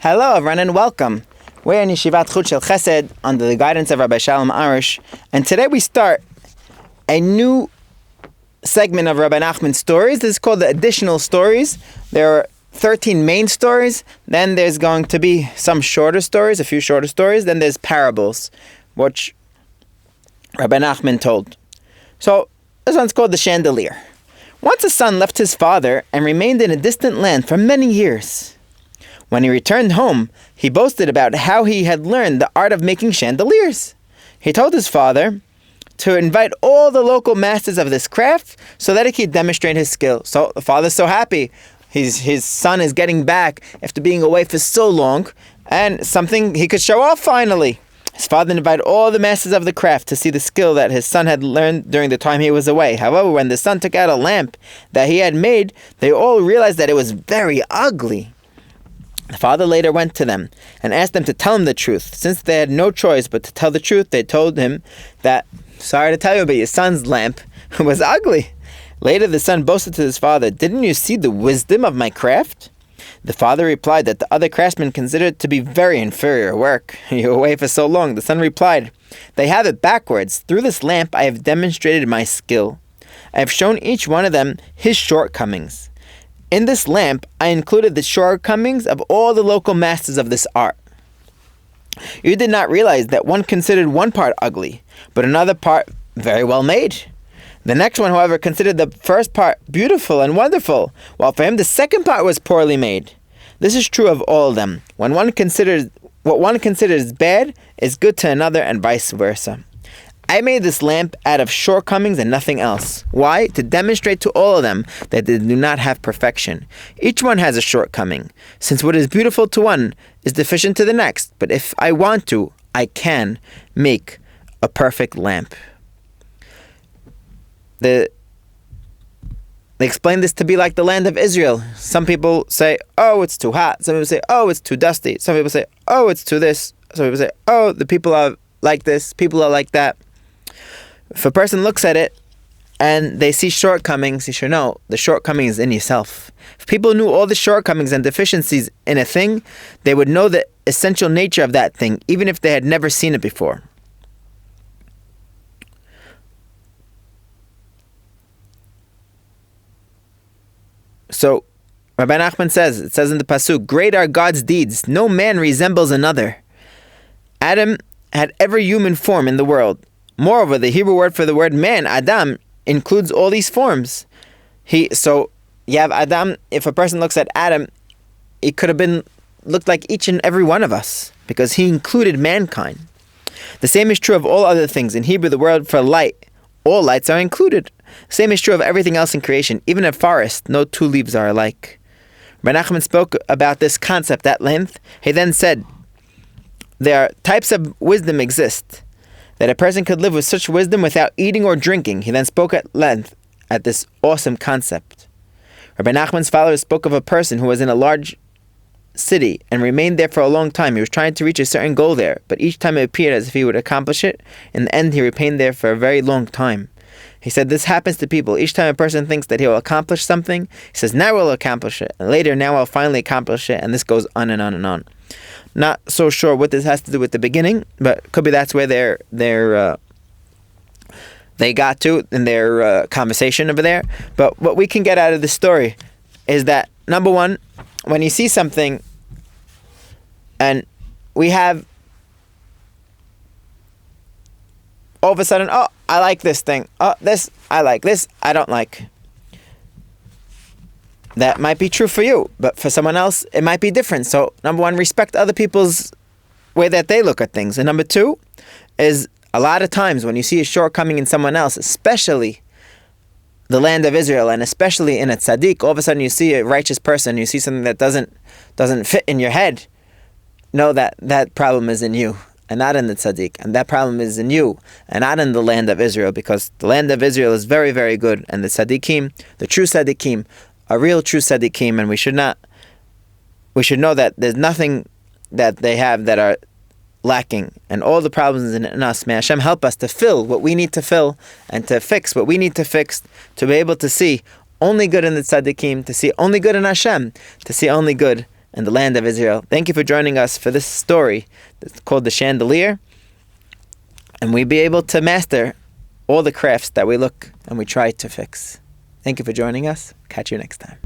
Hello everyone and welcome. We're in Yeshivat Chut Shel Chesed under the guidance of Rabbi Shalom Arush, and today we start a new segment of Rabbi Nachman's stories. This is called the additional stories. There are 13 main stories, then there's going to be some shorter stories, a few shorter stories, then there's parables, which Rabbi Nachman told. So this one's called the Chandelier. Once a son left his father and remained in a distant land for many years. When he returned home, he boasted about how he had learned the art of making chandeliers. He told his father to invite all the local masters of this craft so that he could demonstrate his skill. So the father's so happy. His son is getting back after being away for so long, and something he could show off finally. His father invited all the masters of the craft to see the skill that his son had learned during the time he was away. However, when the son took out a lamp that he had made, they all realized that it was very ugly. The father later went to them and asked them to tell him the truth. Since they had no choice but to tell the truth, they told him that, sorry to tell you, but your son's lamp was ugly. Later the son boasted to his father, "Didn't you see the wisdom of my craft?" The father replied that the other craftsmen considered it to be very inferior work. "You were away for so long." The son replied, "They have it backwards. Through this lamp I have demonstrated my skill. I have shown each one of them his shortcomings. In this lamp, I included the shortcomings of all the local masters of this art. You did not realize that one considered one part ugly, but another part very well made. The next one, however, considered the first part beautiful and wonderful, while for him the second part was poorly made. This is true of all of them. When one considers what one considers bad is good to another, and vice versa. I made this lamp out of shortcomings and nothing else. Why? To demonstrate to all of them that they do not have perfection. Each one has a shortcoming, since what is beautiful to one is deficient to the next. But if I want to, I can make a perfect lamp." They explain this to be like the land of Israel. Some people say, "Oh, it's too hot." Some people say, "Oh, it's too dusty." Some people say, "Oh, it's too this." Some people say, "Oh, the people are like this, people are like that." If a person looks at it and they see shortcomings, you should know the shortcoming is in yourself. If people knew all the shortcomings and deficiencies in a thing, they would know the essential nature of that thing, even if they had never seen it before. So, Rabbi Nachman says in the Pasuk, "Great are God's deeds, no man resembles another." Adam had every human form in the world. Moreover, the Hebrew word for the word man, Adam, includes all these forms. So you have Adam. If a person looks at Adam, it could have looked like each and every one of us, because he included mankind. The same is true of all other things. In Hebrew, the word for light, all lights are included. The same is true of everything else in creation. Even a forest, no two leaves are alike. Rabbi Nachman spoke about this concept at length. He then said, there are types of wisdom exist, that a person could live with such wisdom without eating or drinking. He then spoke at length at this awesome concept. Rabbi Nachman's followers spoke of a person who was in a large city and remained there for a long time. He was trying to reach a certain goal there, but each time it appeared as if he would accomplish it. In the end, he remained there for a very long time. He said this happens to people. Each time a person thinks that he will accomplish something, he says, "Now we'll accomplish it." And later, "Now I'll finally accomplish it." And this goes on and on and on. Not so sure what this has to do with the beginning, but could be that's where they got to in their conversation over there. But what we can get out of this story is that, number one, when you see something and we have all of a sudden, "Oh, I like this thing. Oh, this I like. This I don't like." That might be true for you, but for someone else, it might be different. So, number one, respect other people's way that they look at things. And number two is, a lot of times when you see a shortcoming in someone else, especially the land of Israel, and especially in a tzaddik, all of a sudden you see a righteous person, you see something that doesn't fit in your head, know that that problem is in you, and not in the tzaddik. And that problem is in you, and not in the land of Israel, because the land of Israel is very, very good. And the tzaddikim, the true tzaddikim, a real true tzaddikim, and we should know that there's nothing that they have that are lacking, and all the problems in us. May Hashem help us to fill what we need to fill, and to fix what we need to fix, to be able to see only good in the tzaddikim, to see only good in Hashem, to see only good and the land of Israel. Thank you for joining us for this story that's called the Chandelier. And we be able to master all the crafts that we look and we try to fix. Thank you for joining us. Catch you next time.